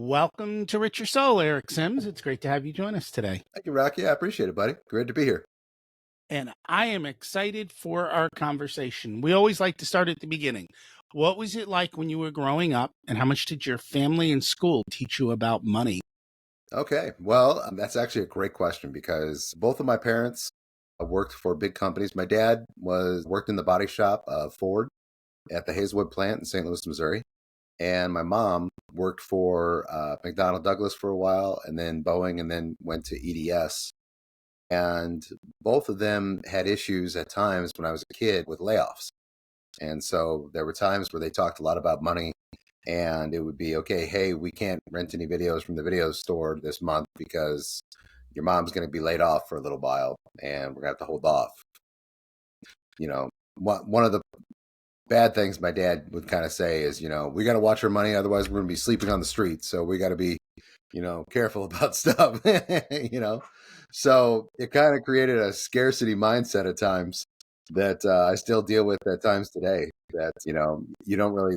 Welcome to Rich Your Soul, Erik Simms. It's great to have you join us today. Thank you, Rocky. I appreciate it, buddy. Great to be here. And I am excited for our conversation. We always like to start at the beginning. What was it like when you were growing up, and how much did your family and school teach you about money? Okay. Well, that's actually a great question because both of my parents worked for big companies. My dad was worked in the body shop of Ford at the Hazelwood plant in St. Louis, Missouri. And my mom worked for McDonnell Douglas for a while and then Boeing and then went to EDS. And both of them had issues at times when I was a kid with layoffs. And so there were times where they talked a lot about money, and it would be, okay, hey, we can't rent any videos from the video store this month because your mom's going to be laid off for a little while and we're going to have to hold off. You know, one of the bad things my dad would kind of say is, we got to watch our money. Otherwise, we're going to be sleeping on the street. So we got to be, careful about stuff, So it kind of created a scarcity mindset at times that I still deal with at times today, that, you don't really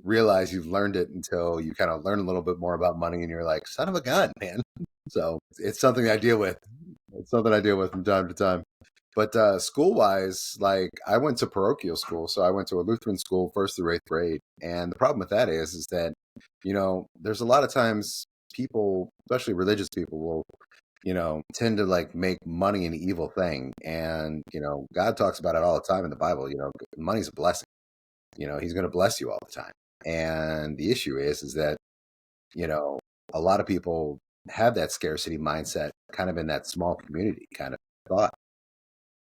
realize you've learned it until you kind of learn a little bit more about money and you're like, son of a gun, man. So it's something I deal with. It's something I deal with from time to time. But school wise, like I went to parochial school. So I went to a Lutheran school, 1st through 8th grade. And the problem with that is that, there's a lot of times people, especially religious people, will tend to like make money an evil thing. And, God talks about it all the time in the Bible. Money's a blessing. He's going to bless you all the time. And the issue is that, a lot of people have that scarcity mindset kind of in that small community kind of thought.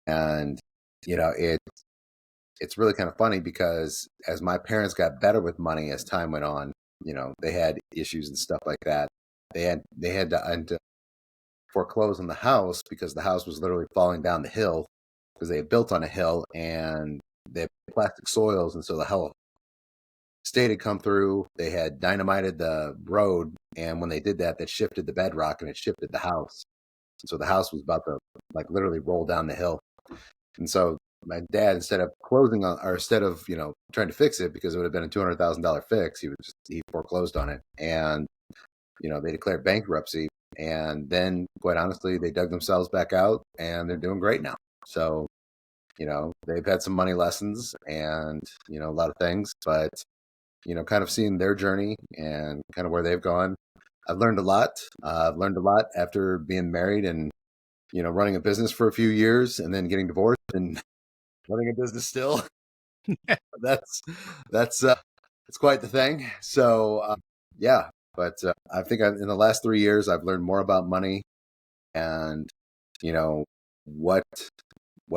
And, it's really kind of funny because as my parents got better with money as time went on, they had issues and stuff like that. They had to foreclose on the house because the house was literally falling down the hill because they had built on a hill and they had plastic soils. And so the whole state had come through. They had dynamited the road. And when they did that, that shifted the bedrock and it shifted the house. And so the house was about to like literally roll down the hill. And so my dad, instead of closing on, or instead of, trying to fix it because it would have been a $200,000 fix, he foreclosed on it. And, they declared bankruptcy. And then, quite honestly, they dug themselves back out and they're doing great now. So, they've had some money lessons and, a lot of things, but, kind of seeing their journey and kind of where they've gone. I've learned a lot. I've learned a lot after being married and, running a business for a few years and then getting divorced and running a business still. that's it's quite the thing. So, yeah. But I think in the last 3 years, I've learned more about money and, what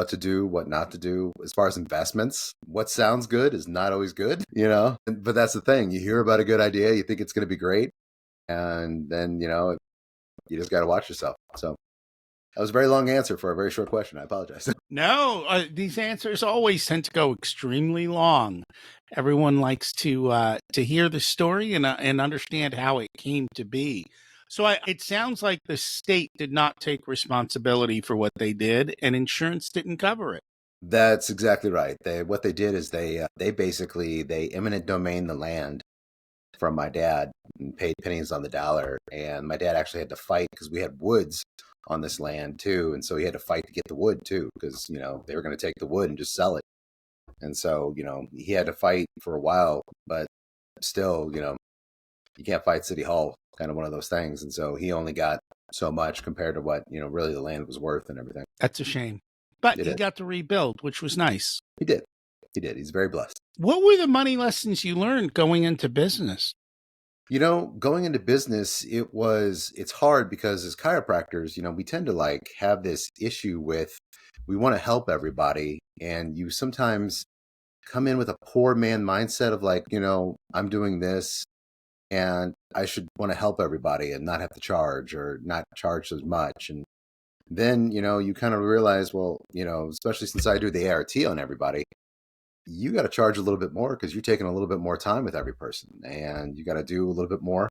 to do, what not to do as far as investments. What sounds good is not always good, But that's the thing. You hear about a good idea, you think it's going to be great. And then, you just got to watch yourself. So that was a very long answer for a very short question. I apologize. No, these answers always tend to go extremely long. Everyone likes to hear the story and understand how it came to be. So it sounds like the state did not take responsibility for what they did, and insurance didn't cover it. That's exactly right. What they did is they basically they eminent domain the land from my dad and paid pennies on the dollar. And my dad actually had to fight because we had woods on this land too, and so he had to fight to get the wood too because they were going to take the wood and just sell it. And so he had to fight for a while, but still you can't fight City Hall, kind of one of those things. And so he only got so much compared to what really the land was worth and everything. That's a shame. But It he is. got to rebuild, which was nice. He did. He's very blessed. What were the money lessons you learned going into business? Going into business, it's hard because as chiropractors, we tend to like have this issue with, we want to help everybody. And you sometimes come in with a poor man mindset of like, I'm doing this and I should want to help everybody and not have to charge or not charge as much. And then, you kind of realize, well, especially since I do the ART on everybody, you got to charge a little bit more because you're taking a little bit more time with every person and you got to do a little bit more.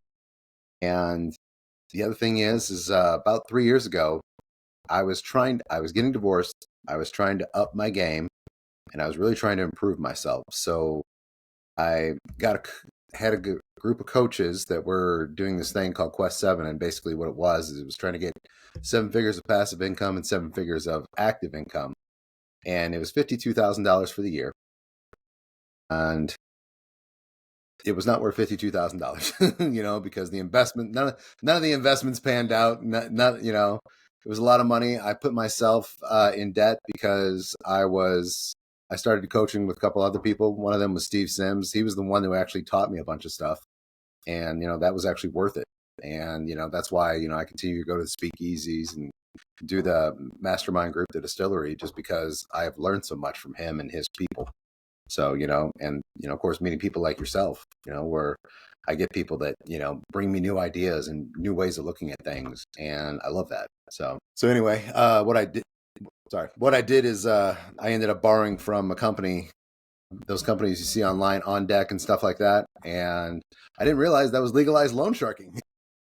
And the other thing is about 3 years ago, I was getting divorced. I was trying to up my game and I was really trying to improve myself. So I got had a group of coaches that were doing this thing called Quest 7. And basically what it was trying to get 7 figures of passive income and 7 figures of active income. And it was $52,000 for the year. And it was not worth $52,000, because the investment, none of the investments panned out. Not, it was a lot of money. I put myself in debt because I started coaching with a couple other people. One of them was Steve Simms. He was the one who actually taught me a bunch of stuff. And, that was actually worth it. And, that's why, I continue to go to the speakeasies and do the mastermind group, the distillery, just because I have learned so much from him and his people. So, and, of course, meeting people like yourself, where I get people that, bring me new ideas and new ways of looking at things. And I love that. So anyway, what I did is I ended up borrowing from a company, those companies you see online, On Deck and stuff like that. And I didn't realize that was legalized loan sharking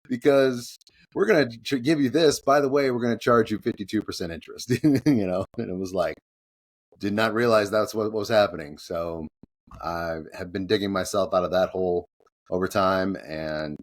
because we're going to give you this. By the way, we're going to charge you 52% interest, and it was like, did not realize that's what was happening. So I have been digging myself out of that hole over time. And,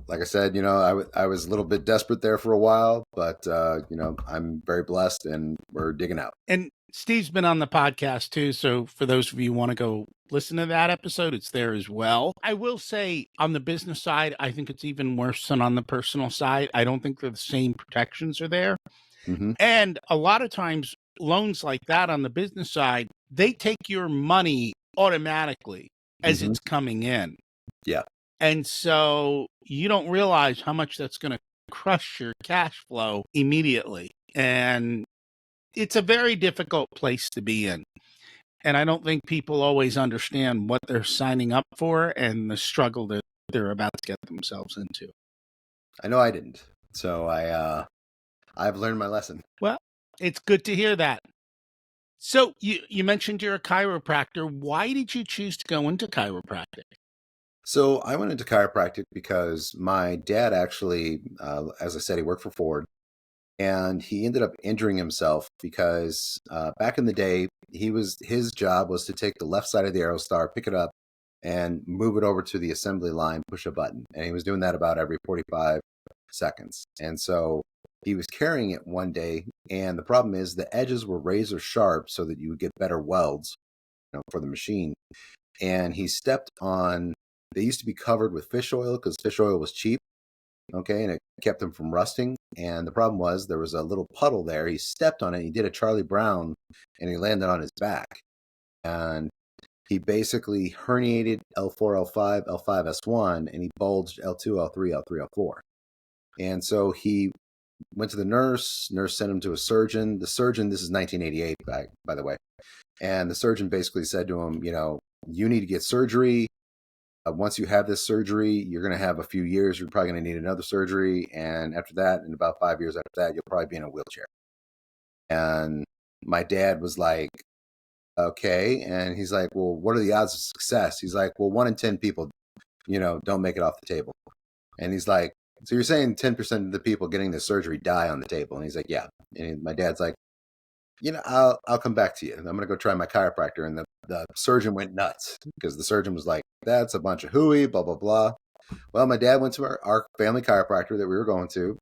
like I said, I was a little bit desperate there for a while, but, I'm very blessed and we're digging out. And Steve's been on the podcast too. So for those of you who want to go listen to that episode, it's there as well. I will say on the business side, I think it's even worse than on the personal side. I don't think the same protections are there. Mm-hmm. And a lot of times loans like that on the business side, they take your money automatically as it's coming in. Yeah. And so you don't realize how much that's going to crush your cash flow immediately. And it's a very difficult place to be in. And I don't think people always understand what they're signing up for and the struggle that they're about to get themselves into. I know I didn't. So I've learned my lesson. Well, it's good to hear that. So you mentioned you're a chiropractor. Why did you choose to go into chiropractic? So I went into chiropractic because my dad actually, as I said, he worked for Ford. And he ended up injuring himself because back in the day, his job was to take the left side of the Aerostar, pick it up, and move it over to the assembly line, push a button. And he was doing that about every 45 seconds. And so he was carrying it one day, and the problem is the edges were razor sharp so that you would get better welds, for the machine. And he stepped on. They used to be covered with fish oil because fish oil was cheap. Okay, and it kept them from rusting. And the problem was there was a little puddle there. He stepped on it. He did a Charlie Brown, and he landed on his back. And he basically herniated L4, L5, L5, S1, and he bulged L2, L3, L3, L4. And so he went to the nurse. Nurse sent him to a surgeon. The surgeon, this is 1988, by the way. And the surgeon basically said to him, you need to get surgery. Once you have this surgery, you're going to have a few years. You're probably going to need another surgery. And after that, in about 5 years after that, you'll probably be in a wheelchair. And my dad was like, okay. And he's like, well, what are the odds of success? He's like, well, 1 in 10 people, don't make it off the table. And he's like, so you're saying 10% of the people getting the surgery die on the table? And he's like, yeah. And my dad's like, I'll come back to you. I'm going to go try my chiropractor. And the surgeon went nuts because the surgeon was like, that's a bunch of hooey, blah, blah, blah. Well, my dad went to our family chiropractor that we were going to.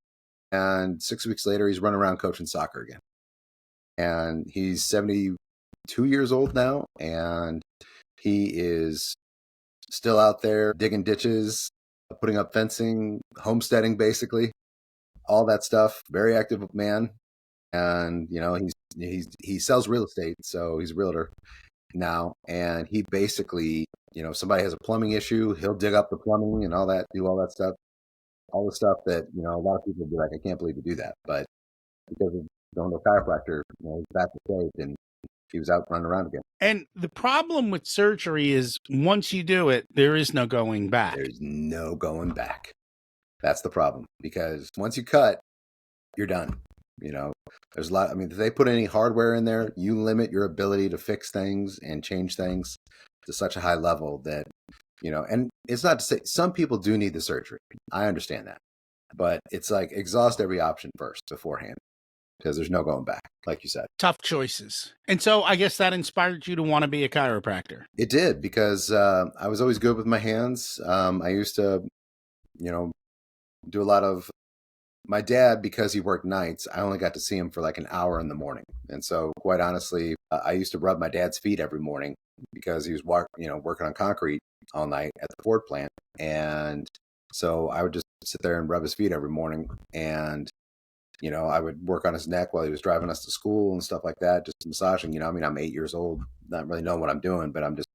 And 6 weeks later, he's running around coaching soccer again. And he's 72 years old now. And he is still out there digging ditches, putting up fencing, homesteading, basically, all that stuff. Very active man. And, he sells real estate. So he's a realtor now. And he basically, if somebody has a plumbing issue, he'll dig up the plumbing and all that, do all that stuff, all the stuff that, a lot of people would be like, I can't believe you do that. But because of going to a chiropractor, he's back to stage and he was out running around again. And the problem with surgery is once you do it, there is no going back. There's no going back. That's the problem, because once you cut, you're done. There's a lot. If they put any hardware in there, you limit your ability to fix things and change things to such a high level that, and it's not to say some people do need the surgery. I understand that, but it's like exhaust every option first beforehand. because there's no going back, like you said. Tough choices. And so I guess that inspired you to want to be a chiropractor. It did, because I was always good with my hands. I used to, do a lot of my dad, because he worked nights. I only got to see him for like an hour in the morning. And so quite honestly, I used to rub my dad's feet every morning because he was working on concrete all night at the Ford plant. And so I would just sit there and rub his feet every morning. And I would work on his neck while he was driving us to school and stuff like that, just massaging. I'm 8 years old, not really knowing what I'm doing, but I'm just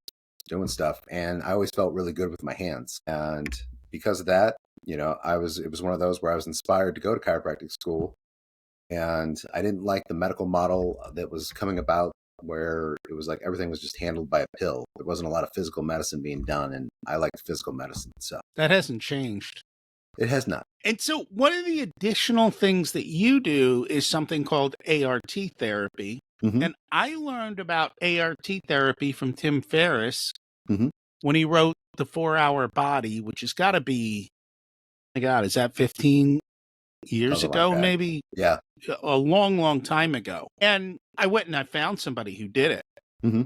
doing stuff. And I always felt really good with my hands. And because of that, it was one of those where I was inspired to go to chiropractic school. And I didn't like the medical model that was coming about, where it was like everything was just handled by a pill. There wasn't a lot of physical medicine being done. And I liked physical medicine. So That hasn't changed. it has not. And so one of the additional things that you do is something called ART therapy. Mm-hmm. And I learned about ART therapy from Tim Ferriss Mm-hmm. when he wrote The 4-Hour Body, which has got to be, my God, is that 15 years Something ago? like that. Maybe Yeah. a long, long time ago. And I went and I found somebody who did it. Mm-hmm.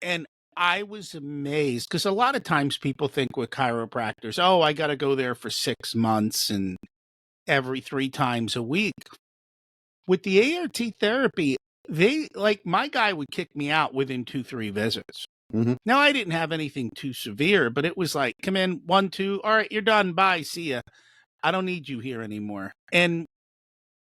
And I was amazed, because a lot of times people think with chiropractors, oh, I got to go there for 6 months and every 3 times a week. With the ART therapy, my guy would kick me out within 2-3 visits. Mm-hmm. Now, I didn't have anything too severe, but it was like, come in, 1, 2, all right, you're done, bye, see ya. I don't need you here anymore. And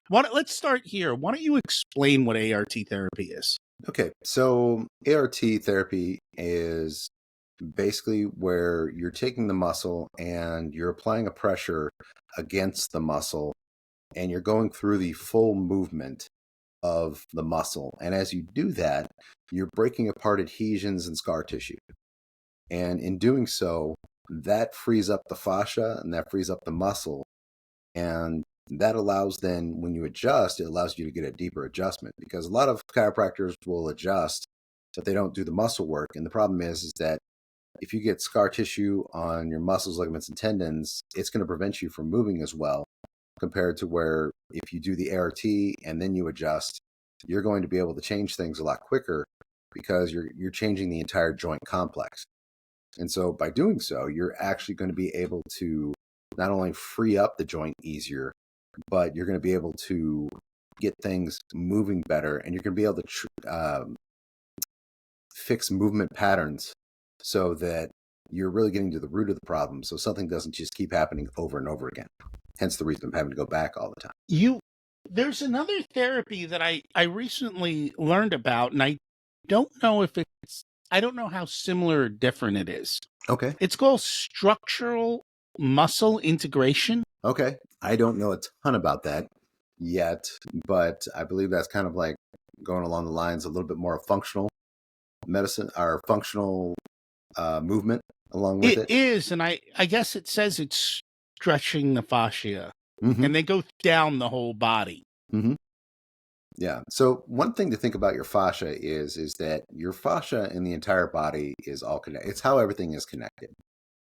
let's start here. Why don't you explain what ART therapy is? Okay, so ART therapy is basically where you're taking the muscle and you're applying a pressure against the muscle, and you're going through the full movement of the muscle. And as you do that, you're breaking apart adhesions and scar tissue. And in doing so, that frees up the fascia and that frees up the muscle. And that allows, then when you adjust, it allows you to get a deeper adjustment, because a lot of chiropractors will adjust, but they don't do the muscle work. And the problem is that if you get scar tissue on your muscles, ligaments, and tendons, it's going to prevent you from moving as well, compared to where if you do the ART and then you adjust, you're going to be able to change things a lot quicker, because you're changing the entire joint complex. And so by doing so, you're actually going to be able to not only free up the joint easier, but you're going to be able to get things moving better, and you're going to be able to fix movement patterns so that you're really getting to the root of the problem, so something doesn't just keep happening over and over again. Hence the reason I'm having to go back all the time. There's another therapy that I recently learned about, and I don't know how similar or different it is. Okay. It's called structural muscle integration. Okay. I don't know a ton about that yet, but I believe that's kind of like going along the lines a little bit more of functional medicine, or functional movement along with it. It is, and I guess it says it's stretching the fascia, Mm-hmm. and they go down the whole body. Mm-hmm. Yeah. So one thing to think about your fascia is that your fascia in the entire body is all connected. It's how everything is connected.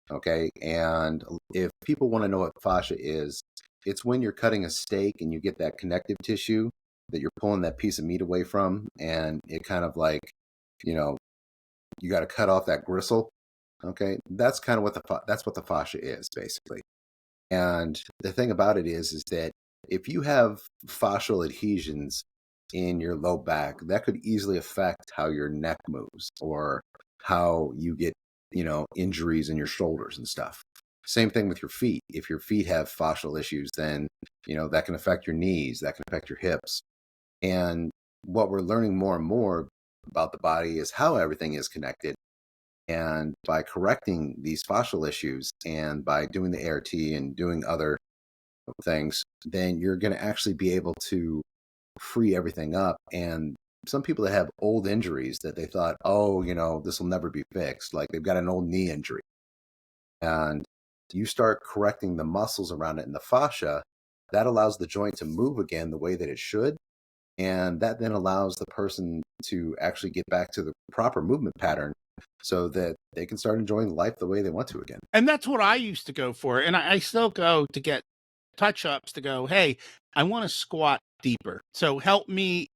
Okay. And if people want to know what fascia is, it's when you're cutting a steak and you get that connective tissue that you're pulling that piece of meat away from, and it kind of like, you got to cut off that gristle. Okay. That's kind of what the fascia is, basically. And the thing about it is that if you have fascial adhesions in your low back, that could easily affect how your neck moves, or how you get, injuries in your shoulders and stuff. Same thing with your feet. If your feet have fascial issues, then, that can affect your knees, that can affect your hips. And what we're learning more and more about the body is how everything is connected. And by correcting these fascial issues, and by doing the ART and doing other things, then you're going to actually be able to free everything up. And some people that have old injuries that they thought, oh, this will never be fixed, like they've got an old knee injury, and you start correcting the muscles around it in the fascia, that allows the joint to move again the way that it should. And that then allows the person to actually get back to the proper movement pattern, so that they can start enjoying life the way they want to again. And that's what I used to go for. And I still go to get touch-ups, to go, hey, I want to squat deeper. So help me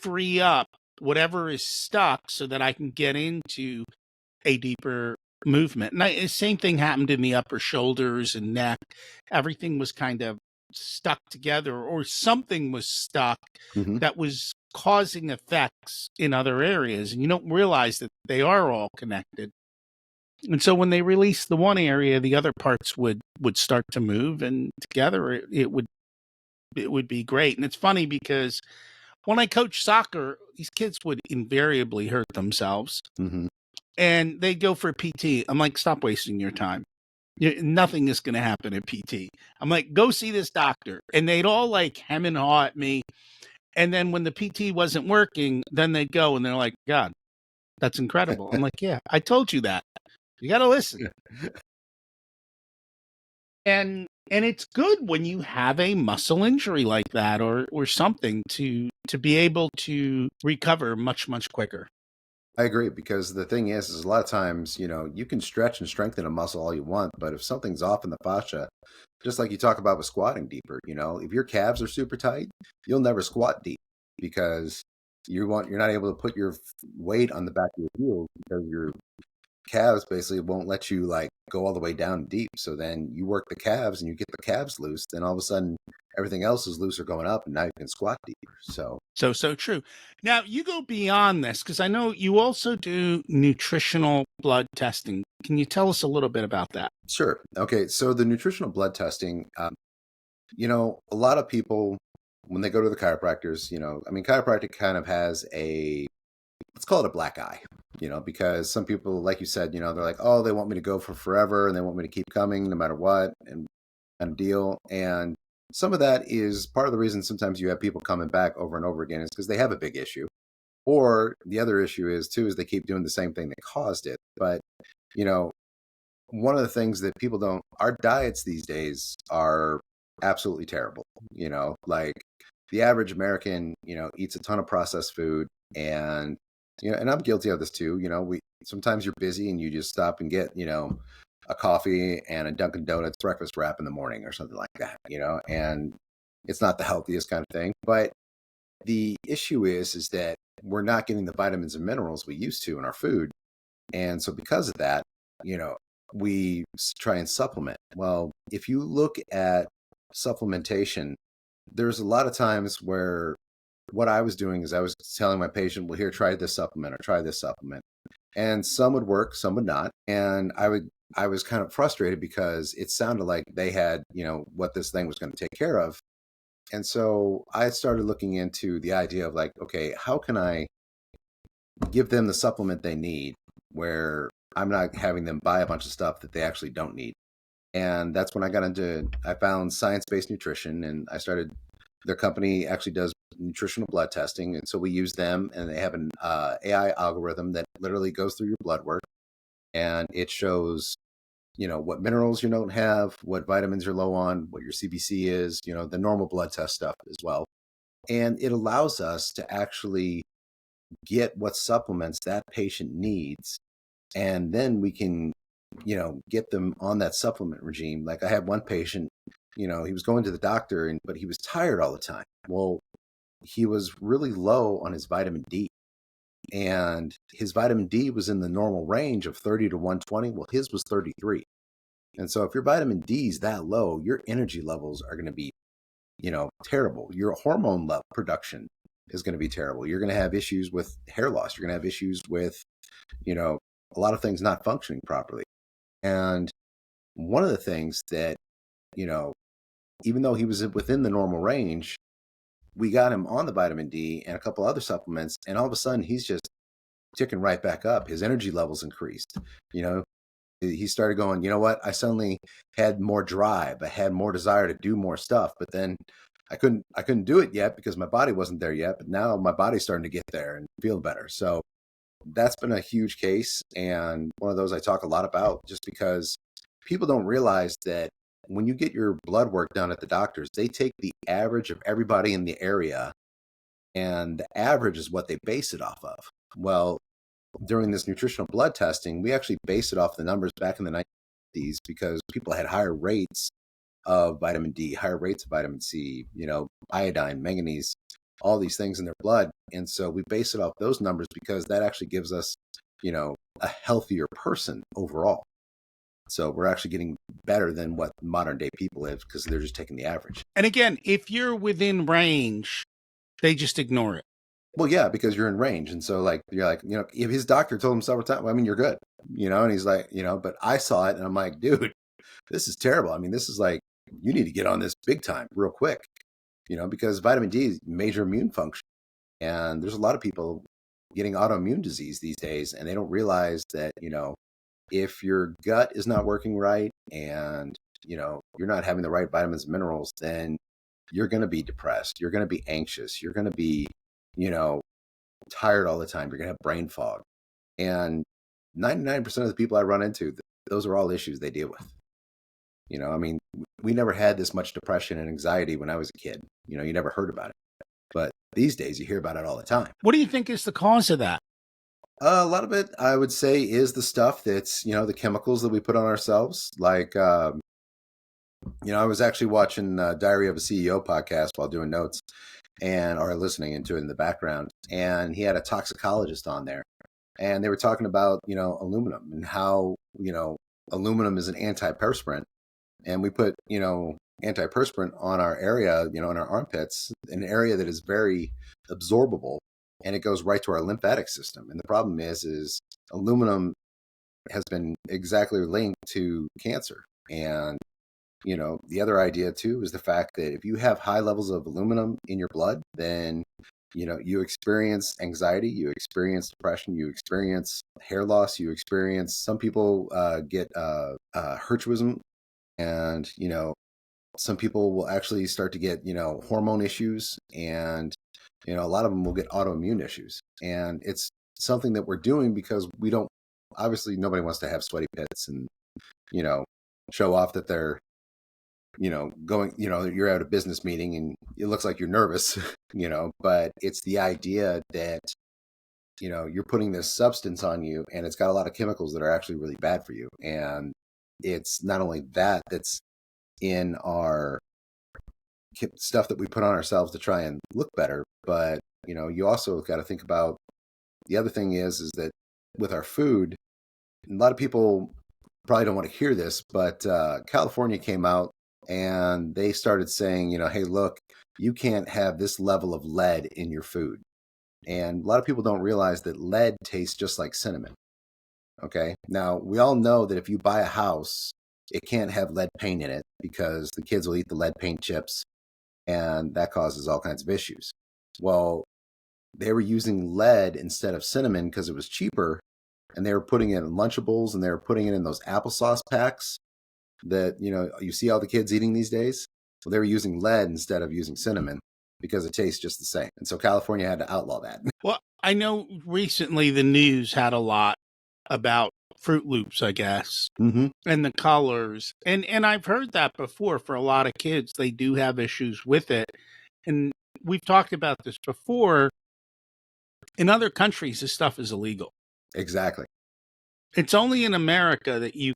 free up whatever is stuck so that I can get into a deeper movement. And same thing happened in the upper shoulders and neck. Everything was kind of stuck together, or something was stuck Mm-hmm. that was causing effects in other areas. And you don't realize that they are all connected. And so when they release the one area, the other parts would start to move, and together it would be great. And it's funny because when I coach soccer, these kids would invariably hurt themselves, Mm-hmm. and they'd go for PT. I'm like, stop wasting your time. Nothing is going to happen at PT. I'm like, go see this doctor. And they'd all like hem and haw at me. And then when the PT wasn't working, then they'd go and they're like, God, that's incredible. I'm like, yeah, I told you that. You got to listen. And it's good when you have a muscle injury like that, or something, to be able to recover much quicker. I agree, because the thing is a lot of times, you can stretch and strengthen a muscle all you want, but if something's off in the fascia, just like you talk about with squatting deeper, if your calves are super tight, you'll never squat deep, because you're not able to put your weight on the back of your heels, because your calves basically won't let you like go all the way down deep. So then you work the calves and you get the calves loose, then all of a sudden everything else is loose or going up, and now you can squat deeper. So true. Now you go beyond this, because I know you also do nutritional blood testing. Can you tell us a little bit about that? Sure. Okay. So the nutritional blood testing, a lot of people, when they go to the chiropractors, chiropractic kind of has let's call it a black eye, because some people, like you said, they're like, oh, they want me to go for forever and they want me to keep coming no matter what, and kind of deal. And some of that is part of the reason sometimes you have people coming back over and over again, is because they have a big issue. Or the other issue is too, is they keep doing the same thing that caused it. But, one of the things that people don't, our diets these days are absolutely terrible. Like the average American, eats a ton of processed food, and, and I'm guilty of this too. Sometimes you're busy and you just stop and get, a coffee and a Dunkin' Donuts breakfast wrap in the morning or something like that, and it's not the healthiest kind of thing. But the issue is that we're not getting the vitamins and minerals we used to in our food. And so because of that, we try and supplement. Well, if you look at supplementation, there's a lot of times where what I was doing is I was telling my patient, well, here, try this supplement or try this supplement. And some would work, some would not. And I was kind of frustrated because it sounded like they had, what this thing was going to take care of. And so I started looking into the idea of like, okay, how can I give them the supplement they need where I'm not having them buy a bunch of stuff that they actually don't need? And that's when I found science-based nutrition, and their company actually does nutritional blood testing. And so we use them, and they have an AI algorithm that literally goes through your blood work, and it shows, what minerals you don't have, what vitamins you're low on, what your CBC is, the normal blood test stuff as well. And it allows us to actually get what supplements that patient needs. And then we can, get them on that supplement regime. Like I had one patient, he was going to the doctor, but he was tired all the time. Well, he was really low on his vitamin D, and his vitamin D was in the normal range of 30 to 120. Well, his was 33. And so if your vitamin D is that low, your energy levels are going to be, terrible. Your hormone level production is going to be terrible. You're going to have issues with hair loss. You're going to have issues with, a lot of things not functioning properly. And one of the things that, even though he was within the normal range, we got him on the vitamin D and a couple other supplements, and all of a sudden he's just ticking right back up. His energy levels increased. He started going, you know what? I suddenly had more drive. I had more desire to do more stuff, but then I couldn't do it yet because my body wasn't there yet. But now my body's starting to get there and feel better. So that's been a huge case, and one of those I talk a lot about, just because people don't realize that when you get your blood work done at the doctors, they take the average of everybody in the area, and the average is what they base it off of. Well, during this nutritional blood testing, we actually base it off the numbers back in the 1990s, because people had higher rates of vitamin D, higher rates of vitamin C, iodine, manganese, all these things in their blood. And so we base it off those numbers because that actually gives us, a healthier person overall. So we're actually getting better than what modern day people live because they're just taking the average. And again, if you're within range, they just ignore it. Well, yeah, because you're in range. And so you're like, if his doctor told him several times, I mean, you're good, and he's like, but I saw it and I'm like, dude, this is terrible. I mean, this is like, you need to get on this big time real quick, because vitamin D is major immune function. And there's a lot of people getting autoimmune disease these days, and they don't realize that, if your gut is not working right and, you're not having the right vitamins and minerals, then you're going to be depressed. You're going to be anxious. You're going to be, tired all the time. You're going to have brain fog. And 99% of the people I run into, those are all issues they deal with. I mean, we never had this much depression and anxiety when I was a kid. You never heard about it. But these days you hear about it all the time. What do you think is the cause of that? A lot of it, I would say, is the stuff that's, the chemicals that we put on ourselves. Like, I was actually watching Diary of a CEO podcast while doing notes or listening into it in the background. And he had a toxicologist on there. And they were talking about, aluminum and how, aluminum is an antiperspirant. And we put, antiperspirant on our area, in our armpits, an area that is very absorbable, and it goes right to our lymphatic system. And the problem is aluminum has been exactly linked to cancer. And, the other idea too is the fact that if you have high levels of aluminum in your blood, then, you experience anxiety, you experience depression, you experience hair loss, some people get hirsutism, and, some people will actually start to get, hormone issues, and, a lot of them will get autoimmune issues. And it's something that we're doing because obviously nobody wants to have sweaty pits and, show off that they're, going, you're at a business meeting and it looks like you're nervous, but it's the idea that, you're putting this substance on you and it's got a lot of chemicals that are actually really bad for you. And it's not only that's in our stuff that we put on ourselves to try and look better, but you also got to think about the other thing is that with our food, a lot of people probably don't want to hear this, but California came out and they started saying, hey, look, you can't have this level of lead in your food. And a lot of people don't realize that lead tastes just like cinnamon. Okay. Now, we all know that if you buy a house, it can't have lead paint in it because the kids will eat the lead paint chips and that causes all kinds of issues. Well, they were using lead instead of cinnamon because it was cheaper, and they were putting it in Lunchables and they were putting it in those applesauce packs that, you see all the kids eating these days. So they were using lead instead of using cinnamon because it tastes just the same. And so California had to outlaw that. Well, I know recently the news had a lot about Fruit Loops, I guess, and the colors. And I've heard that before. For a lot of kids, they do have issues with it. And we've talked about this before. In other countries, this stuff is illegal. Exactly. It's only in America that you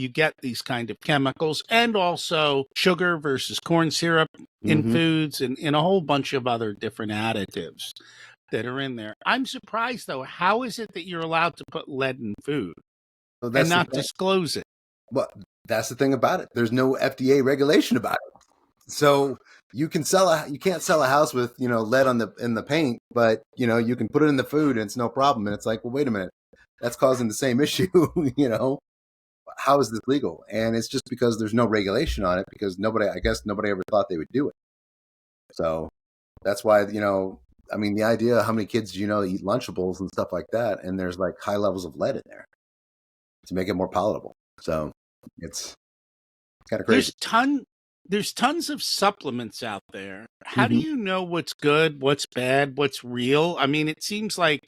get these kind of chemicals, and also sugar versus corn syrup in foods, and a whole bunch of other different additives that are in there. I'm surprised, though. How is it that you're allowed to put lead in food and not disclose it? Well, that's the thing about it. There's no FDA regulation about it. So you can't sell a house with, lead in the paint, but, you can put it in the food and it's no problem. And it's like, well, wait a minute, that's causing the same issue, How is this legal? And it's just because there's no regulation on it because nobody ever thought they would do it. So that's why, I mean, the idea of how many kids eat Lunchables and stuff like that, and there's like high levels of lead in there to make it more palatable. So it's kind of crazy. There's tons of supplements out there. How do you know what's good, what's bad, what's real? I mean, it seems like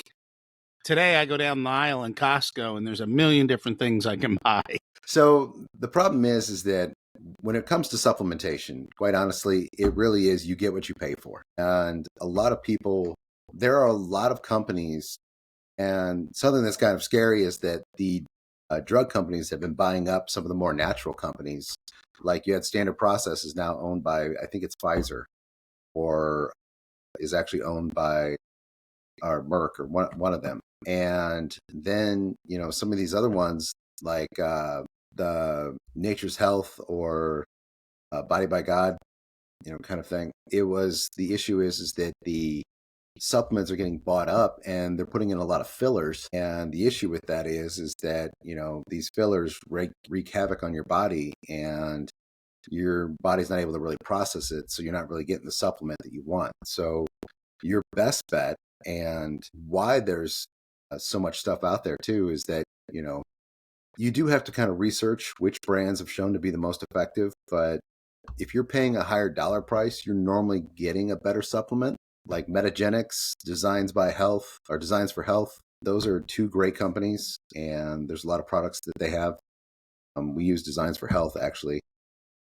today I go down the aisle in Costco and there's a million different things I can buy. So the problem is that when it comes to supplementation, quite honestly, it really is you get what you pay for. And a lot of people, there are a lot of companies, and something that's kind of scary is that the drug companies have been buying up some of the more natural companies. Like you had Standard Process is now owned by, I think it's Pfizer, or is actually owned by or Merck, or one of them. And then, some of these other ones like the Nature's Health or Body by God, kind of thing. The issue is that the supplements are getting bought up and they're putting in a lot of fillers. And the issue with that is that, these fillers wreak havoc on your body, and your body's not able to really process it. So you're not really getting the supplement that you want. So your best bet, and why there's so much stuff out there too, is that, you do have to kind of research which brands have shown to be the most effective. But if you're paying a higher dollar price, you're normally getting a better supplement. Like Metagenics, Designs for Health. Those are two great companies, and there's a lot of products that they have. We use Designs for Health, actually.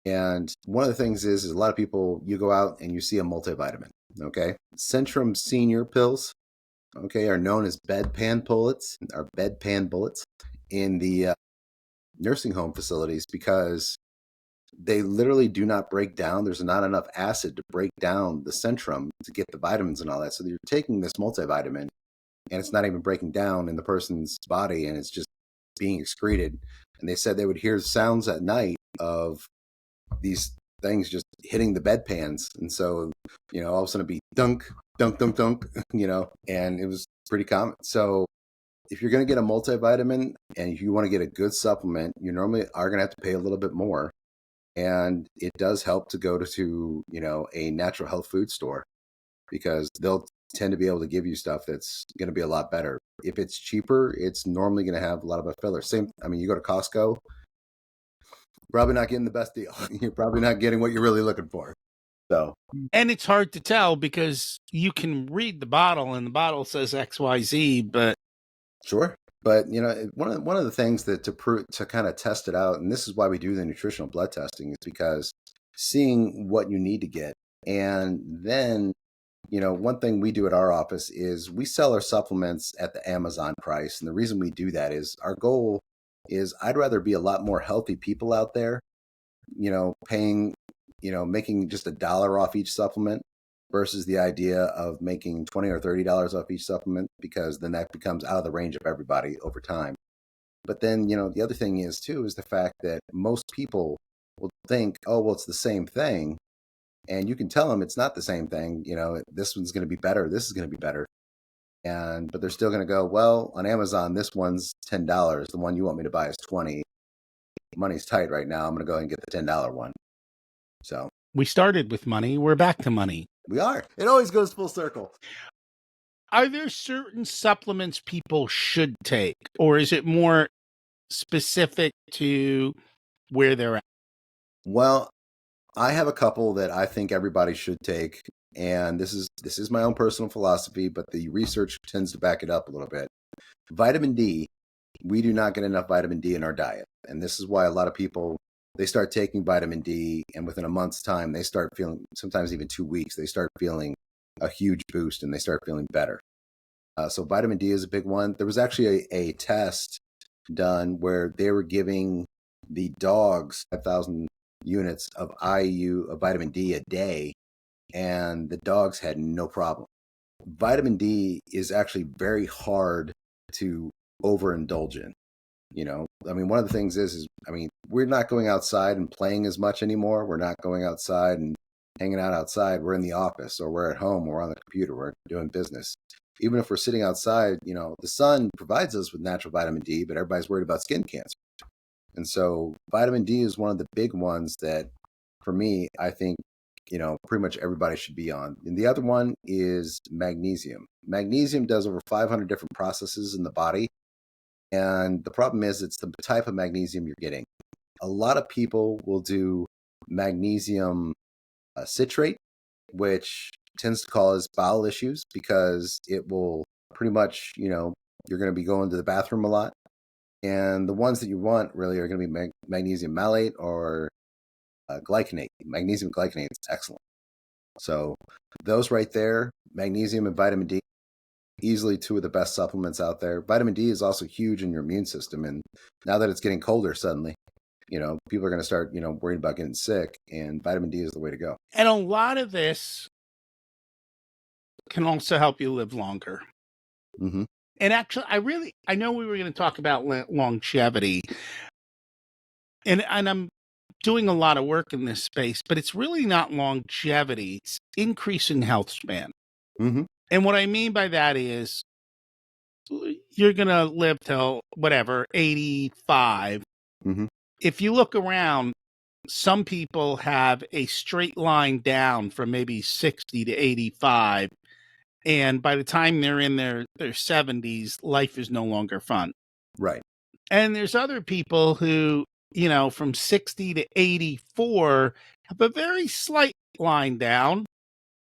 And one of the things is a lot of people, you go out and you see a multivitamin, okay? Centrum Senior pills, okay, are known as bedpan bullets in the nursing home facilities, because they literally do not break down. There's not enough acid to break down the Centrum to get the vitamins and all that. So you're taking this multivitamin and it's not even breaking down in the person's body, and it's just being excreted. And they said they would hear sounds at night of these things just hitting the bedpans. And so, all of a sudden it'd be dunk, dunk, dunk, dunk, and it was pretty common. So if you're going to get a multivitamin and if you want to get a good supplement, you normally are going to have to pay a little bit more. And it does help to go to a natural health food store, because they'll tend to be able to give you stuff that's going to be a lot better. If it's cheaper, it's normally going to have a lot of fillers. You go to Costco, probably not getting the best deal. You're probably not getting what you're really looking for. So, and it's hard to tell because you can read the bottle and the bottle says XYZ, but sure. But one of the things that to kind of test it out, and this is why we do the nutritional blood testing, is because seeing what you need to get. And then, one thing we do at our office is we sell our supplements at the Amazon price. And the reason we do that is our goal is I'd rather be a lot more healthy people out there, paying, making just $1 off each supplement versus the idea of making $20 or $30 off each supplement, because then that becomes out of the range of everybody over time. But then, the other thing is the fact that most people will think, oh, well, it's the same thing. And you can tell them it's not the same thing. This one's going to be better. This is going to be better. But they're still going to go, well, on Amazon, this one's $10. The one you want me to buy is $20. Money's tight right now. I'm going to go ahead and get the $10 one. So we started with money. We're back to money. We are. It always goes full circle. Are there certain supplements people should take, or is it more specific to where they're at? Well, I have a couple that I think everybody should take, and this is my own personal philosophy, but the research tends to back it up a little bit. Vitamin D, we do not get enough vitamin D in our diet, and this is why a lot of people, they start taking vitamin D, and within a month's time, they start feeling, sometimes even 2 weeks, they start feeling a huge boost and they start feeling better. So vitamin D is a big one. There was actually a test done where they were giving the dogs 5,000 units of IU of vitamin D a day, and the dogs had no problem. Vitamin D is actually very hard to overindulge in. One of the things is we're not going outside and playing as much anymore. We're not going outside and hanging out outside. We're in the office, or we're at home, we're on the computer, we're doing business. Even if we're sitting outside, the sun provides us with natural vitamin D, but everybody's worried about skin cancer. And so vitamin D is one of the big ones that, for me, I think, pretty much everybody should be on. And the other one is magnesium. Magnesium does over 500 different processes in the body. And the problem is it's the type of magnesium you're getting. A lot of people will do magnesium citrate, which tends to cause bowel issues because it will pretty much, you're going to be going to the bathroom a lot. And the ones that you want really are going to be magnesium malate or glycinate. Magnesium glycinate is excellent. So those right there, magnesium and vitamin D, easily two of the best supplements out there. Vitamin D is also huge in your immune system. And now that it's getting colder suddenly, people are going to start, worrying about getting sick, and vitamin D is the way to go. And a lot of this can also help you live longer. Mm-hmm. And actually, I know we were going to talk about longevity, and I'm doing a lot of work in this space, but it's really not longevity. It's increasing health span. Mm-hmm. And what I mean by that is you're going to live till whatever, 85. Mm-hmm. If you look around, some people have a straight line down from maybe 60 to 85. And by the time they're in their 70s, life is no longer fun. Right. And there's other people who, from 60 to 84 have a very slight line down.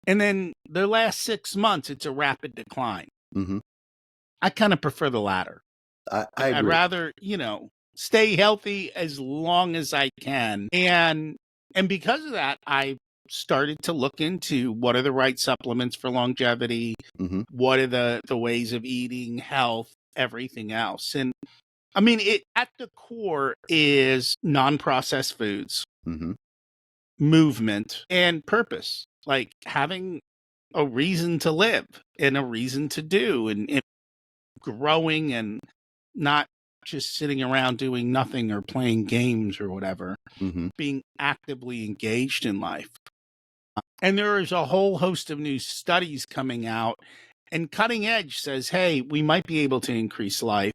And then their last 6 months, it's a rapid decline. Mm-hmm. I kind of prefer the latter. I I'd agree. rather, stay healthy as long as I can. And because of that, I started to look into what are the right supplements for longevity, Mm-hmm. what are the ways of eating, health, everything else. And I mean, it at the core is non-processed foods, Mm-hmm. movement, and purpose, like having a reason to live and a reason to do and growing and not just sitting around doing nothing or playing games or whatever, Mm-hmm. being actively engaged in life. And there is a whole host of new studies coming out, and Cutting Edge says, hey, we might be able to increase life.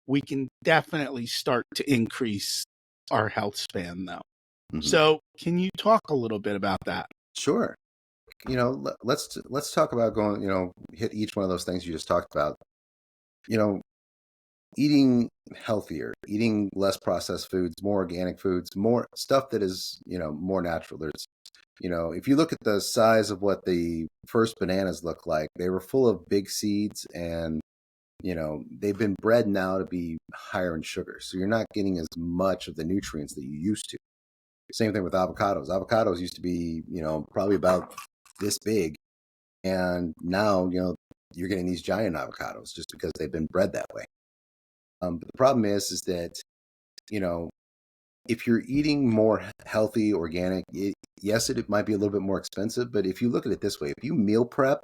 We can definitely start to increase our health span, though. Mm-hmm. So can you talk a little bit about that? Sure. Let's talk about going, hit each one of those things you just talked about. Eating healthier, eating less processed foods, more organic foods, more stuff that is, more natural. There's, if you look at the size of what the first bananas look like, they were full of big seeds, and, they've been bred now to be higher in sugar. So you're not getting as much of the nutrients that you used to. Same thing with avocados. Avocados used to be, probably about this big. And now, you're getting these giant avocados just because they've been bred that way. But the problem is that, if you're eating more healthy, organic, yes, it might be a little bit more expensive. But if you look at it this way, if you meal prep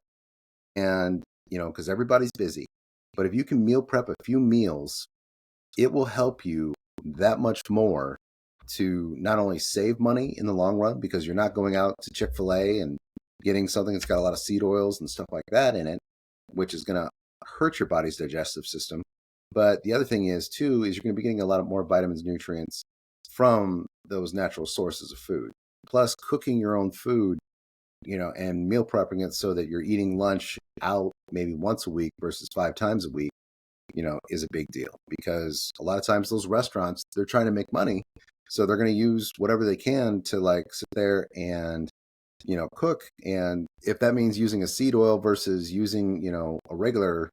and, because everybody's busy, but if you can meal prep a few meals, it will help you that much more to not only save money in the long run, because you're not going out to Chick-fil-A and getting something that's got a lot of seed oils and stuff like that in it, which is going to hurt your body's digestive system. But the other thing is, too, is you're going to be getting a lot of more vitamins, nutrients from those natural sources of food. Plus, cooking your own food, and meal prepping it so that you're eating lunch out maybe once a week versus 5 times a week, is a big deal. Because a lot of times those restaurants, they're trying to make money. So they're going to use whatever they can to sit there and, cook. And if that means using a seed oil versus using, a regular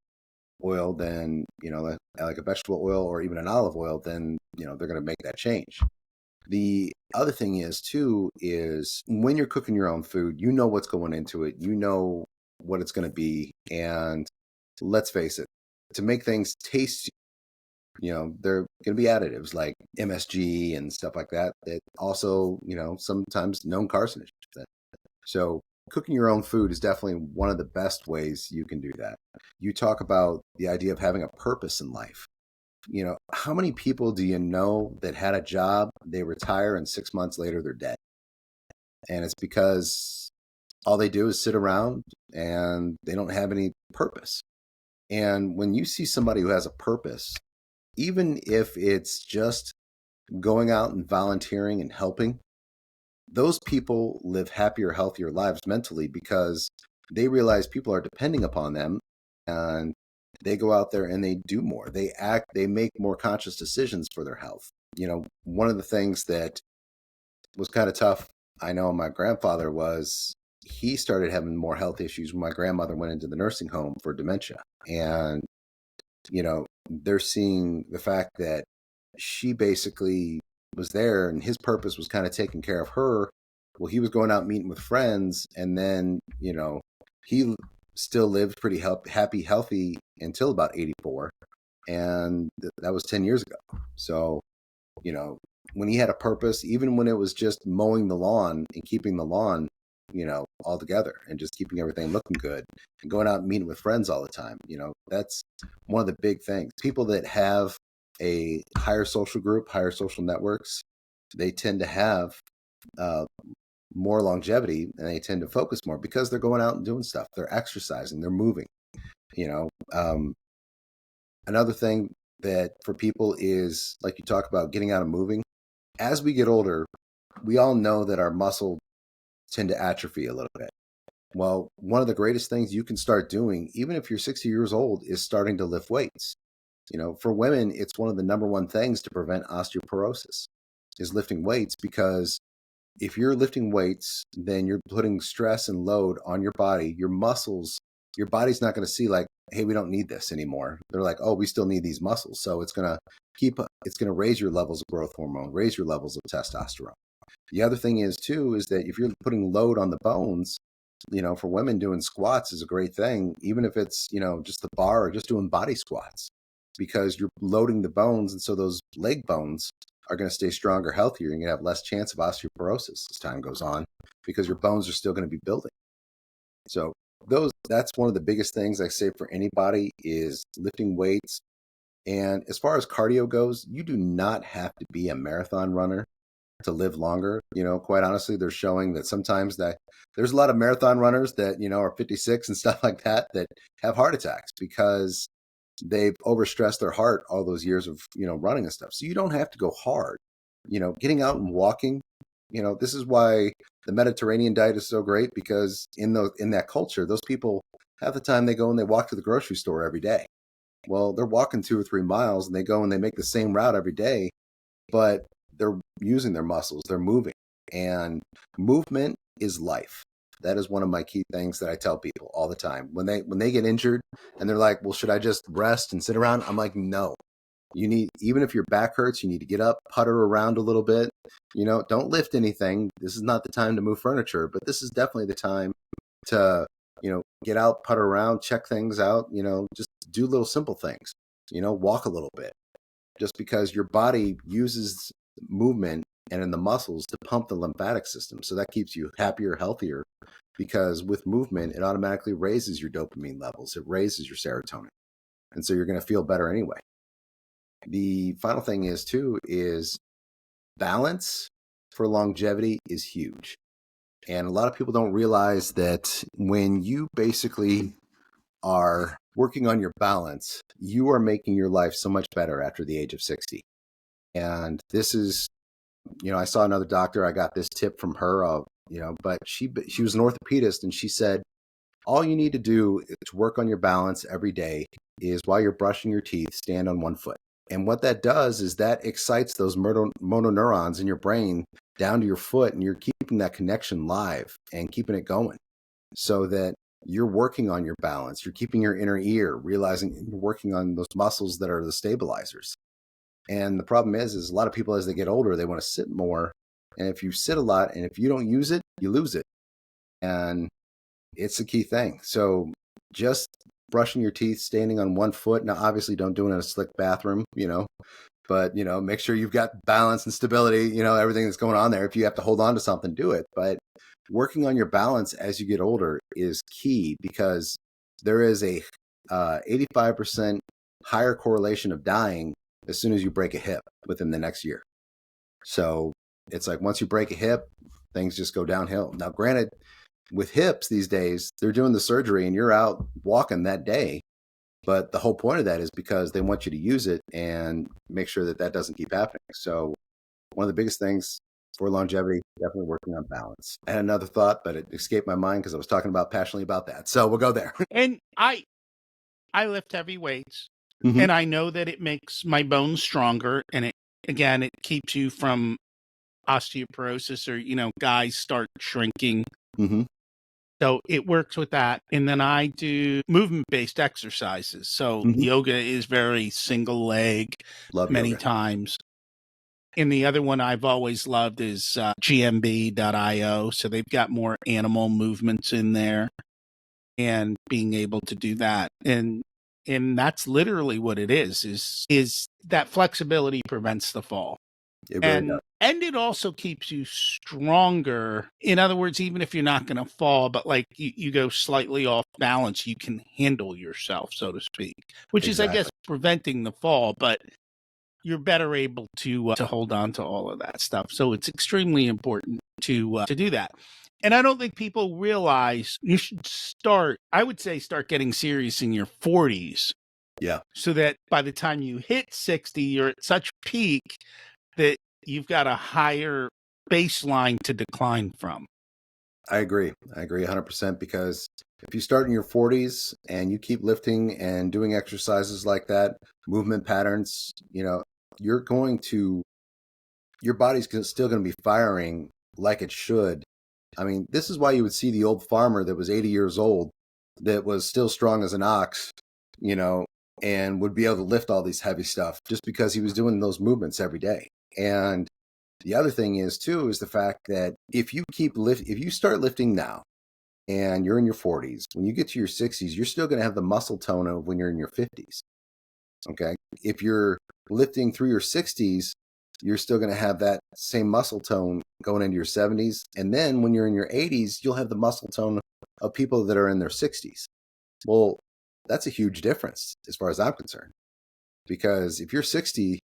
oil, then, like a vegetable oil or even an olive oil, then, they're going to make that change. The other thing is, too, is when you're cooking your own food, you know what's going into it. You know what it's going to be. And let's face it, to make things taste, they're going to be additives like MSG and stuff like that, that also, sometimes known carcinogens. So cooking your own food is definitely one of the best ways you can do that. You talk about the idea of having a purpose in life. How many people do you know that had a job, they retire, and 6 months later they're dead? And it's because all they do is sit around and they don't have any purpose. And when you see somebody who has a purpose, even if it's just going out and volunteering and helping, those people live happier, healthier lives mentally because they realize people are depending upon them, and they go out there and they do more. They make more conscious decisions for their health. One of the things that was kind of tough, I know my grandfather was, he started having more health issues when my grandmother went into the nursing home for dementia. And, they're seeing the fact that she basically was there and his purpose was kind of taking care of her. Well, he was going out meeting with friends, and then, he still lived pretty happy, healthy until about 84. And that was 10 years ago. So, you know, when he had a purpose, even when it was just mowing the lawn and keeping the lawn, you know, all together and just keeping everything looking good and going out and meeting with friends all the time, you know, that's one of the big things. People that have a higher social group, higher social networks, they tend to have uh, more longevity, and they tend to focus more because they're going out and doing stuff. They're exercising, they're moving, you know. Another thing that for people is, like you talk about, getting out and moving. As we get older, we all know that our muscles tend to atrophy a little bit. Well, one of the greatest things you can start doing, even if you're 60 years old, is starting to lift weights. You know, for women, it's one of the number one things to prevent osteoporosis is lifting weights, because if you're lifting weights, then you're putting stress and load on your body, your muscles. Your body's not going to see like, hey, we don't need this anymore. They're like, oh, we still need these muscles. So it's going to raise your levels of growth hormone, raise your levels of testosterone. The other thing is too, is that if you're putting load on the bones, you know, for women, doing squats is a great thing, even if it's, you know, just the bar or just doing body squats, because you're loading the bones. And so those leg bones are going to stay stronger, healthier, and you have less chance of osteoporosis as time goes on, because your bones are still going to be building. So that's one of the biggest things I say for anybody is lifting weights. And as far as cardio goes, you do not have to be a marathon runner to live longer. You know, quite honestly, they're showing that sometimes that there's a lot of marathon runners that, you know, are 56 and stuff like that have heart attacks because they've overstressed their heart all those years of, you know, running and stuff. So you don't have to go hard. You know, getting out and walking, you know, this is why the Mediterranean diet is so great, because in that culture, those people, half the time they go and they walk to the grocery store every day. Well, they're walking 2 or 3 miles and they go and they make the same route every day, but they're using their muscles, they're moving. And movement is life. That is one of my key things that I tell people all the time. When they get injured and they're like, well, should I just rest and sit around? I'm like, no. You need, even if your back hurts, you need to get up, putter around a little bit. You know, don't lift anything. This is not the time to move furniture, but this is definitely the time to, you know, get out, putter around, check things out, you know, just do little simple things, you know, walk a little bit, just because your body uses movement and in the muscles to pump the lymphatic system. So that keeps you happier, healthier, because with movement, it automatically raises your dopamine levels. It raises your serotonin. And so you're going to feel better anyway. The final thing is too, is balance for longevity is huge. And a lot of people don't realize that when you basically are working on your balance, you are making your life so much better after the age of 60. And this is, you know, I saw another doctor, I got this tip from her, you know, but she was an orthopedist, and she said, all you need to do to work on your balance every day is while you're brushing your teeth, stand on one foot. And what that does is that excites those motoneurons in your brain down to your foot, and you're keeping that connection live and keeping it going, so that you're working on your balance. You're keeping your inner ear, realizing you're working on those muscles that are the stabilizers. And the problem is a lot of people, as they get older, they want to sit more. And if you sit a lot and if you don't use it, you lose it. And it's a key thing. So just brushing your teeth, standing on one foot. Now, obviously, don't do it in a slick bathroom, you know, but, you know, make sure you've got balance and stability, you know, everything that's going on there. If you have to hold on to something, do it. But working on your balance as you get older is key, because there is a 85% higher correlation of dying as soon as you break a hip within the next year. So it's like, once you break a hip, things just go downhill. Now, granted, with hips these days, they're doing the surgery and you're out walking that day. But the whole point of that is because they want you to use it and make sure that doesn't keep happening. So one of the biggest things for longevity, definitely working on balance. I had another thought, but it escaped my mind because I was talking passionately about that. So we'll go there. And I lift heavy weights, Mm-hmm. and I know that it makes my bones stronger, and it keeps you from osteoporosis, or, you know, guys start shrinking. Mm-hmm. So it works with that. And then I do movement-based exercises. So yoga is very single leg. Love many yoga. times. And the other one I've always loved is gmb.io. So they've got more animal movements in there. and being able to do that. And that's literally what it is that flexibility prevents the fall. It really does. And it also keeps you stronger. In other words, even if you're not going to fall, but like you go slightly off balance, you can handle yourself, so to speak, which is, I guess, preventing the fall, but you're better able to hold on to all of that stuff. So it's extremely important to do that. And I don't think people realize you should start getting serious in your 40s. Yeah. So that by the time you hit 60, you're at such peak that you've got a higher baseline to decline from. I agree 100%, because if you start in your 40s and you keep lifting and doing exercises like that, movement patterns, your body's still going to be firing like it should. I mean, this is why you would see the old farmer that was 80 years old that was still strong as an ox, and would be able to lift all these heavy stuff just because he was doing those movements every day. And the other thing is the fact that if you start lifting now and you're in your 40s, when you get to your 60s, you're still going to have the muscle tone of when you're in your 50s. Okay. If you're lifting through your 60s, you're still going to have that same muscle tone going into your 70s. And then when you're in your 80s, you'll have the muscle tone of people that are in their 60s. Well, that's a huge difference as far as I'm concerned. Because if you're 60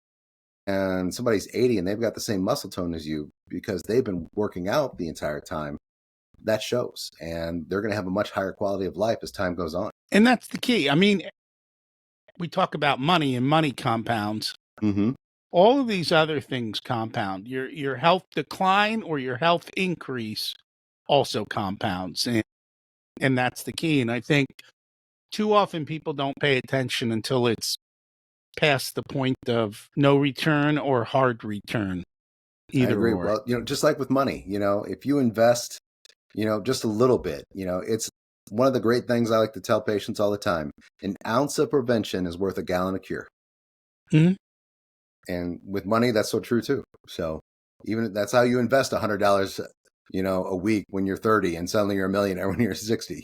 and somebody's 80 and they've got the same muscle tone as you because they've been working out the entire time, that shows. And they're going to have a much higher quality of life as time goes on. And that's the key. I mean, we talk about money and money compounds. Mm-hmm. All of these other things compound. Your health decline or your health increase also compounds. And that's the key. And I think too often people don't pay attention until it's past the point of no return or hard return. Either I agree. or. Well, just like with money, if you invest, just a little bit, it's one of the great things I like to tell patients all the time. An ounce of prevention is worth a gallon of cure. Mm-hmm. And with money, that's so true too. So even that's how you invest $100, a week when you're 30 and suddenly you're a millionaire when you're 60,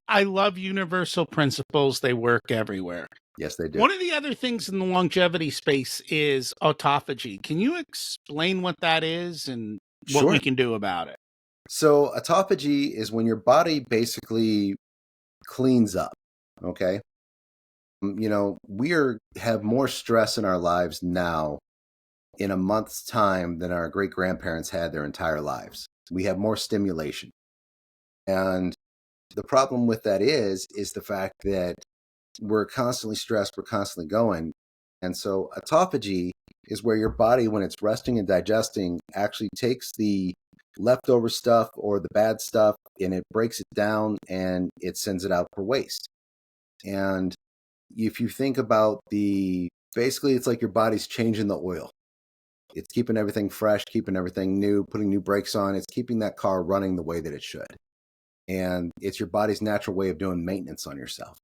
I love universal principles. They work everywhere. Yes, they do. One of the other things in the longevity space is autophagy. Can you explain what that is and what we can do about it? So autophagy is when your body basically cleans up. Okay. We have more stress in our lives now in a month's time than our great grandparents had their entire lives. We have more stimulation. And the problem with that is the fact that we're constantly stressed, we're constantly going. And so autophagy is where your body, when it's resting and digesting, actually takes the leftover stuff or the bad stuff and it breaks it down and it sends it out for waste. And if you think about basically it's like your body's changing the oil. It's keeping everything fresh, keeping everything new, putting new brakes on. It's keeping that car running the way that it should. And it's your body's natural way of doing maintenance on yourself.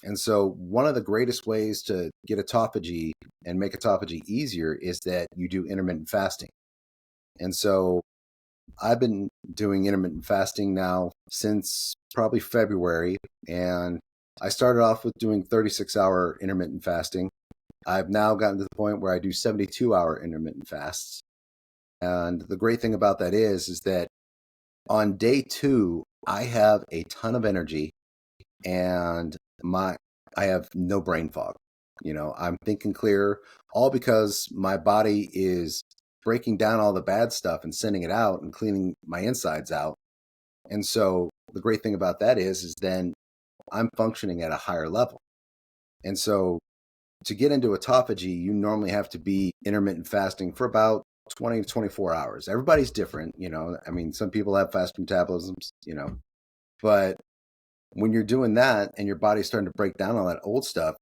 And so one of the greatest ways to get autophagy and make autophagy easier is that you do intermittent fasting. And so I've been doing intermittent fasting now since probably February. And I started off with doing 36-hour intermittent fasting. I've now gotten to the point where I do 72-hour intermittent fasts. And the great thing about that is that on day 2, I have a ton of energy and I have no brain fog. I'm thinking clear, all because my body is breaking down all the bad stuff and sending it out and cleaning my insides out. And so the great thing about that is then I'm functioning at a higher level. And so to get into autophagy, you normally have to be intermittent fasting for about 20 to 24 hours. Everybody's different, I mean, some people have fast metabolisms, but when you're doing that and your body's starting to break down all that old stuff,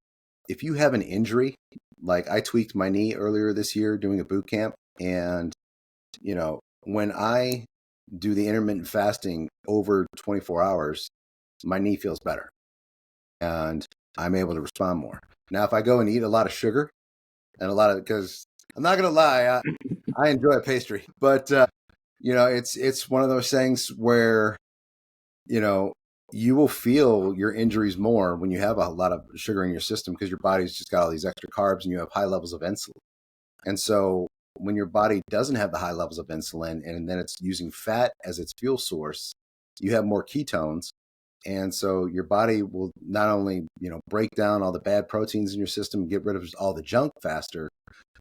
if you have an injury, like I tweaked my knee earlier this year doing a boot camp, and when I do the intermittent fasting over 24 hours, my knee feels better and I'm able to respond more. Now, if I go and eat a lot of sugar and because I'm not going to lie, I enjoy a pastry, but it's one of those things where, you will feel your injuries more when you have a lot of sugar in your system because your body's just got all these extra carbs and you have high levels of insulin. And so when your body doesn't have the high levels of insulin and then it's using fat as its fuel source, you have more ketones. And so your body will not only, break down all the bad proteins in your system and get rid of all the junk faster,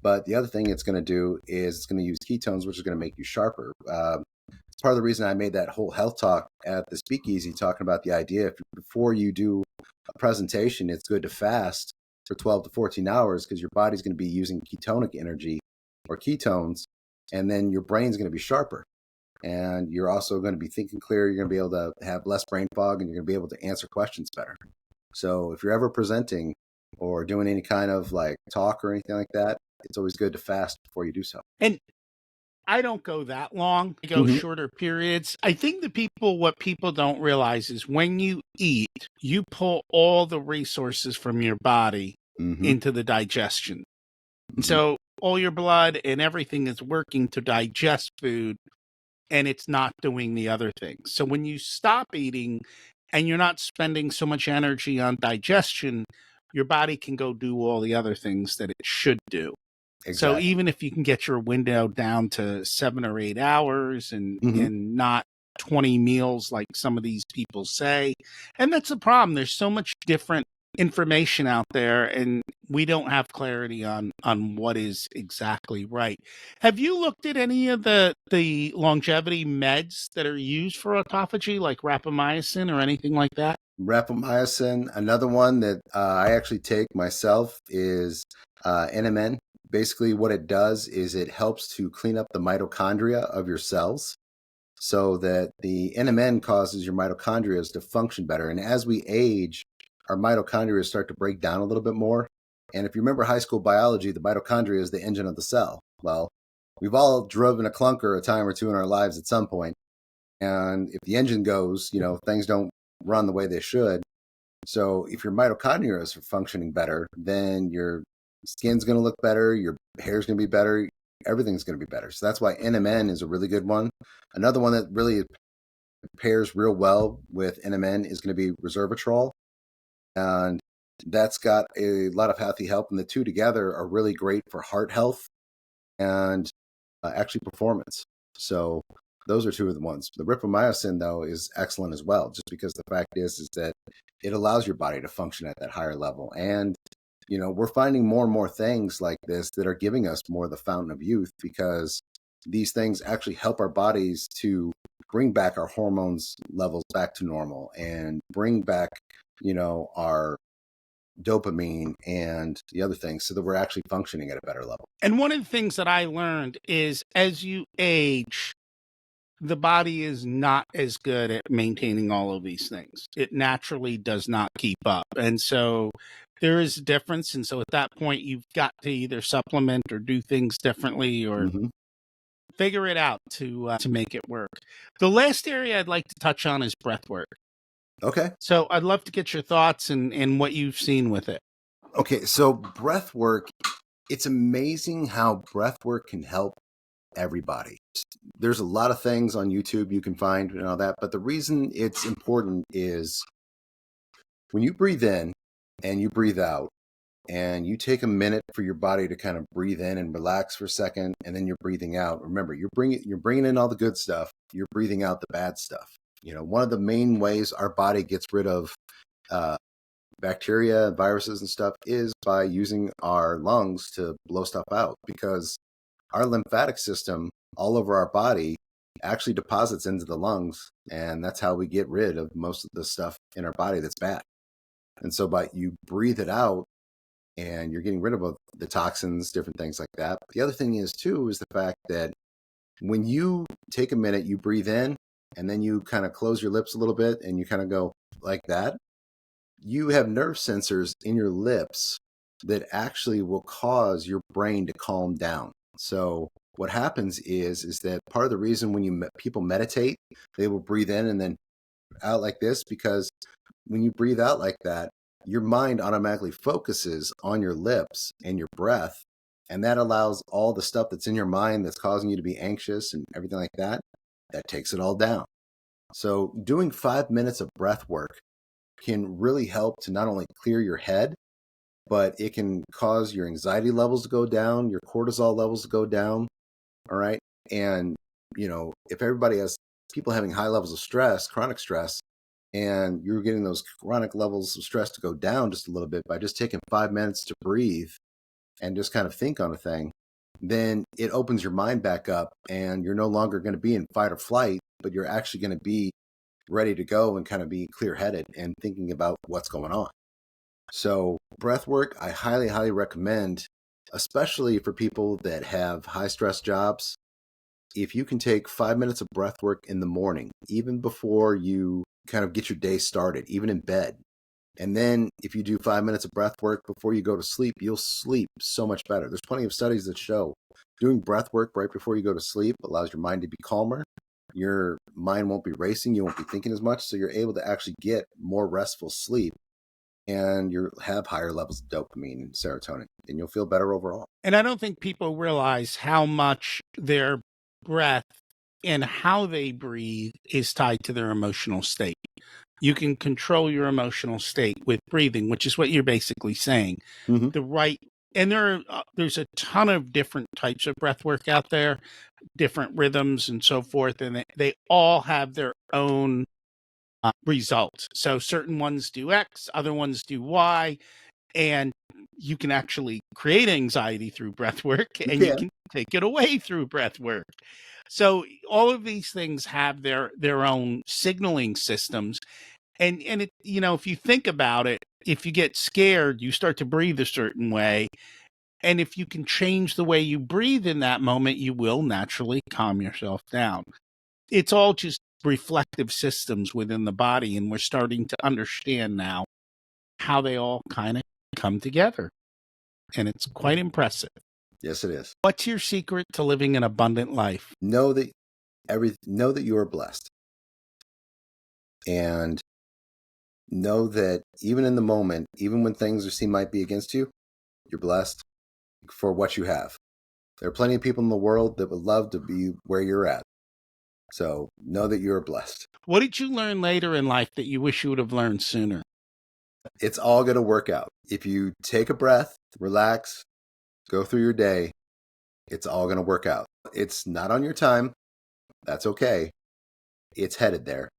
but the other thing it's going to do is it's going to use ketones, which is going to make you sharper. It's part of the reason I made that whole health talk at the speakeasy, talking about the idea before you do a presentation, it's good to fast for 12 to 14 hours because your body's going to be using ketonic energy or ketones, and then your brain's going to be sharper. And you're also going to be thinking clearer. You're going to be able to have less brain fog, and you're going to be able to answer questions better. So if you're ever presenting or doing any kind of like talk or anything like that, it's always good to fast before you do so. And I don't go that long. I go Mhm. shorter periods. I think what people don't realize is when you eat, you pull all the resources from your body Mhm. into the digestion. And Mhm. so all your blood and everything is working to digest food, and it's not doing the other things. So when you stop eating and you're not spending so much energy on digestion, your body can go do all the other things that it should do. So Exactly. even if you can get your window down to 7 or 8 hours and Mhm. not 20 meals like some of these people say, and that's the problem. There's so much different information out there, and we don't have clarity on what is exactly right. Have you looked at any of the longevity meds that are used for autophagy, like rapamycin or anything like that? Rapamycin. Another one that I actually take myself is NMN. Basically, what it does is it helps to clean up the mitochondria of your cells so that the NMN causes your mitochondria to function better. And as we age, our mitochondria start to break down a little bit more. And if you remember high school biology, the mitochondria is the engine of the cell. Well, we've all driven a clunker a time or two in our lives at some point. And if the engine goes, things don't run the way they should. So if your mitochondria is functioning better, then your skin's going to look better, your hair's going to be better, everything's going to be better. So that's why NMN is a really good one. Another one that really pairs real well with NMN is going to be resveratrol. And that's got a lot of healthy help. And the two together are really great for heart health and actually performance. So those are two of the ones. The ripamycin, though, is excellent as well, just because the fact is that it allows your body to function at that higher level. And, we're finding more and more things like this that are giving us more of the fountain of youth because these things actually help our bodies to bring back our hormones levels back to normal and bring back, our dopamine and the other things so that we're actually functioning at a better level. And one of the things that I learned is as you age, the body is not as good at maintaining all of these things. It naturally does not keep up. And so there is a difference. And so at that point, you've got to either supplement or do things differently or Mm-hmm. figure it out to make it work. The last area I'd like to touch on is breath work. Okay. So I'd love to get your thoughts and what you've seen with it. Okay. So breath work, it's amazing how breath work can help everybody. There's a lot of things on YouTube you can find and all that, but the reason it's important is when you breathe in and you breathe out and you take a minute for your body to kind of breathe in and relax for a second and then you're breathing out. Remember, you're bringing in all the good stuff, you're breathing out the bad stuff. One of the main ways our body gets rid of uh, bacteria, viruses and stuff is by using our lungs to blow stuff out because our lymphatic system all over our body actually deposits into the lungs, and that's how we get rid of most of the stuff in our body that's bad. And so by you breathe it out and you're getting rid of the toxins, different things like that. The other thing is too is the fact that when you take a minute, you breathe in and then you kind of close your lips a little bit and you kind of go like that. You have nerve sensors in your lips that actually will cause your brain to calm down. So what happens is that part of the reason when people meditate, they will breathe in and then out like this because when you breathe out like that, your mind automatically focuses on your lips and your breath, and that allows all the stuff that's in your mind that's causing you to be anxious and everything like that, that takes it all down. So doing 5 minutes of breath work can really help to not only clear your head, but it can cause your anxiety levels to go down, your cortisol levels to go down. All right. And, if everybody has people having high levels of stress, chronic stress, and you're getting those chronic levels of stress to go down just a little bit by just taking 5 minutes to breathe and just kind of think on a thing, then it opens your mind back up and you're no longer going to be in fight or flight, but you're actually going to be ready to go and kind of be clear headed and thinking about what's going on. So breath work, I highly, highly recommend, especially for people that have high stress jobs. If you can take 5 minutes of breath work in the morning, even before you kind of get your day started, even in bed. And then if you do 5 minutes of breath work before you go to sleep, you'll sleep so much better. There's plenty of studies that show doing breath work right before you go to sleep allows your mind to be calmer. Your mind won't be racing. You won't be thinking as much. So you're able to actually get more restful sleep and you'll have higher levels of dopamine and serotonin and you'll feel better overall. And I don't think people realize how much their breath and how they breathe is tied to their emotional state. You can control your emotional state with breathing, which is what you're basically saying. Mm-hmm. And there's a ton of different types of breath work out there, different rhythms and so forth, and they all have their own results. So certain ones do X, other ones do Y, and you can actually create anxiety through breath work, and you can take it away through breath work. So all of these things have their own signaling systems. And it, if you think about it, if you get scared, you start to breathe a certain way. And if you can change the way you breathe in that moment, you will naturally calm yourself down. It's all just reflective systems within the body. And we're starting to understand now how they all kind of come together. And it's quite impressive. Yes, it is. What's your secret to living an abundant life? Know that you are blessed. And know that even in the moment, even when things might be against you, you're blessed for what you have. There are plenty of people in the world that would love to be where you're at. So know that you're blessed. What did you learn later in life that you wish you would have learned sooner? It's all going to work out. If you take a breath, relax, go through your day, it's all going to work out. It's not on your time. That's okay. It's headed there.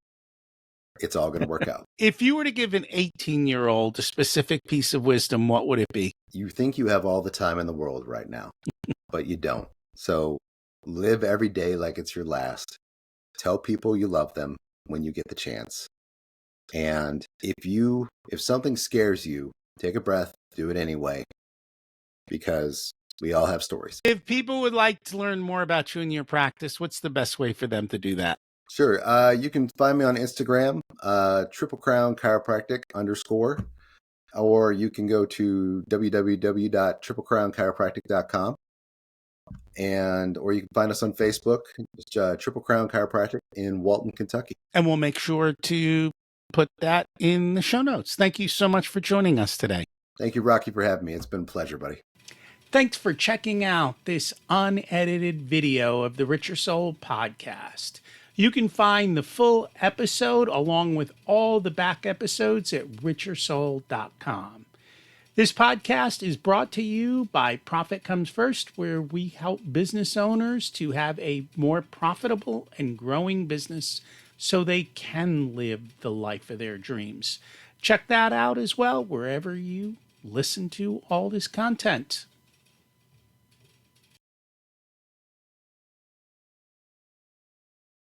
It's all going to work out. If you were to give an 18-year-old a specific piece of wisdom, what would it be? You think you have all the time in the world right now, but you don't. So live every day like it's your last. Tell people you love them when you get the chance. And if something scares you, take a breath, do it anyway, because we all have stories. If people would like to learn more about you and your practice, what's the best way for them to do that? Sure. You can find me on Instagram, Triple Crown Chiropractic _ or you can go to www.triplecrownchiropractic.com or you can find us on Facebook, Triple Crown Chiropractic in Walton, Kentucky. And we'll make sure to put that in the show notes. Thank you so much for joining us today. Thank you, Rocky, for having me. It's been a pleasure, buddy. Thanks for checking out this unedited video of the Richer Soul podcast. You can find the full episode along with all the back episodes at richersoul.com. This podcast is brought to you by Profit Comes First, where we help business owners to have a more profitable and growing business so they can live the life of their dreams. Check that out as well wherever you listen to all this content.